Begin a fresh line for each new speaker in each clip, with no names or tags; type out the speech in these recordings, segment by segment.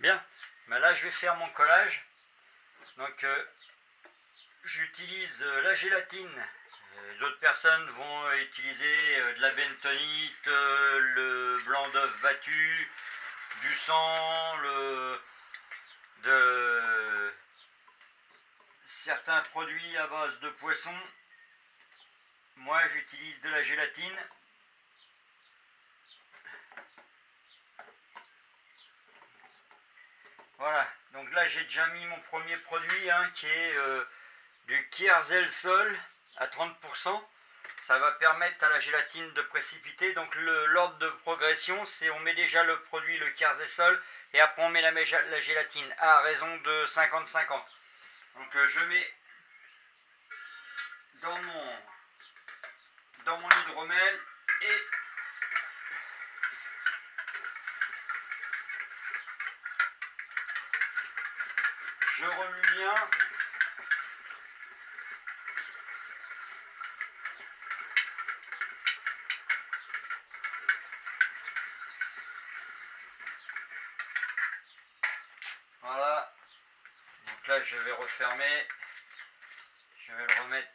Bien, ben là je vais faire mon collage. Donc j'utilise la gélatine. D'autres personnes vont utiliser de la bentonite, le blanc d'œuf battu, du sang, de certains produits à base de poisson. Moi j'utilise de la gélatine. Voilà, donc là j'ai déjà mis mon premier produit qui est du Kierzelsol à 30%. Ça va permettre à la gélatine de précipiter. Donc l'ordre de progression, c'est on met déjà le produit, le Kierzelsol, et après on met la gélatine à raison de 50-50. Donc je mets dans mon hydromel et je remue bien. Voilà. Donc là je vais refermer. Je vais le remettre.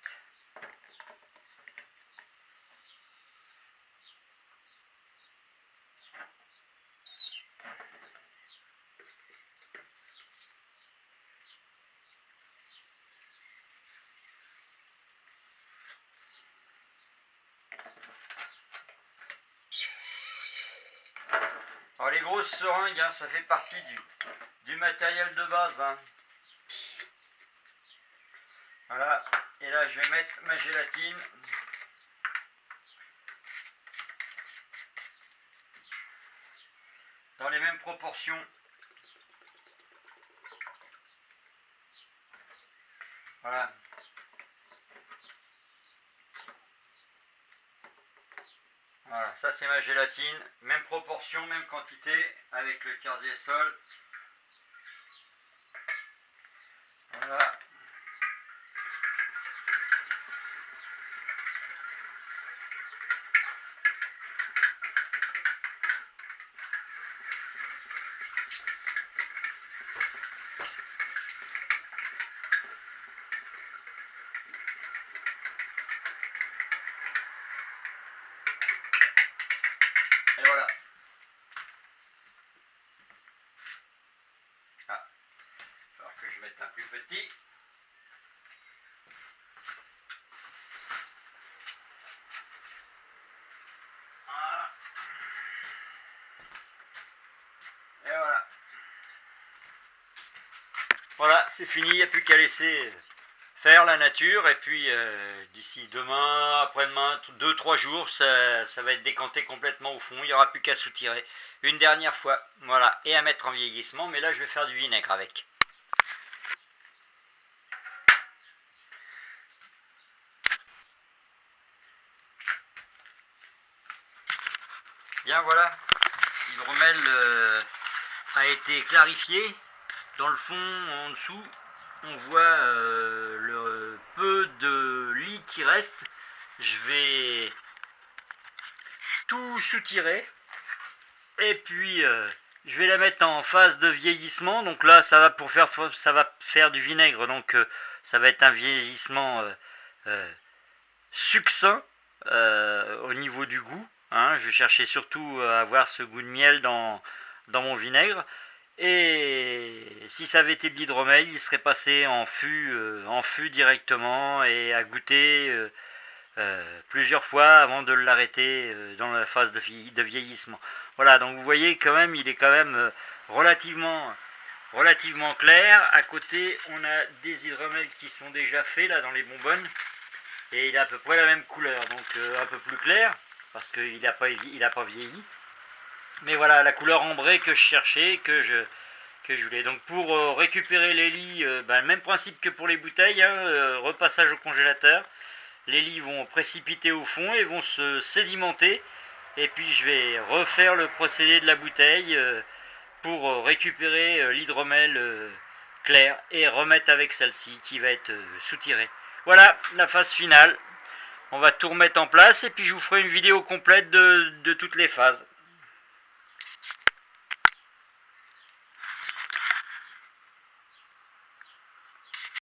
Alors les grosses seringues, ça fait partie du matériel de base. Voilà, et là je vais mettre ma gélatine. Dans les mêmes proportions. Voilà. Voilà, ça c'est ma gélatine, même proportion, même quantité, avec le Kierzelsol. Voilà. Et voilà. Ah, il va falloir que je mette un plus petit. Voilà. Et voilà. Voilà, c'est fini, il n'y a plus qu'à laisser faire la nature. Et puis d'ici demain, après-demain, 2-3 jours, ça va être décanté complètement au fond. Il n'y aura plus qu'à soutirer une dernière fois. Voilà, et à mettre en vieillissement. Mais là, je vais faire du vinaigre avec. Bien voilà, l'hydromel a été clarifié. Dans le fond, en dessous, on voit le peu de lit qui reste. Je vais tout soutirer. Et puis je vais la mettre en phase de vieillissement. Donc là, ça va faire du vinaigre. Donc ça va être un vieillissement succinct au niveau du goût. Je vais chercher surtout à avoir ce goût de miel dans mon vinaigre. Et si ça avait été de l'hydromel, il serait passé en fût directement et à goûter plusieurs fois avant de l'arrêter dans la phase de vieillissement. Voilà, donc vous voyez quand même, il est quand même relativement clair. À côté, on a des hydromels qui sont déjà faits là dans les bonbonnes. Et il a à peu près la même couleur, donc un peu plus clair, parce qu'il n'a pas vieilli. Mais voilà, la couleur ambrée que je cherchais, que je voulais. Donc pour récupérer les lits, même principe que pour les bouteilles, repassage au congélateur. Les lits vont précipiter au fond et vont se sédimenter. Et puis je vais refaire le procédé de la bouteille pour récupérer l'hydromel clair et remettre avec celle-ci qui va être soutirée. Voilà la phase finale. On va tout remettre en place et puis je vous ferai une vidéo complète de toutes les phases.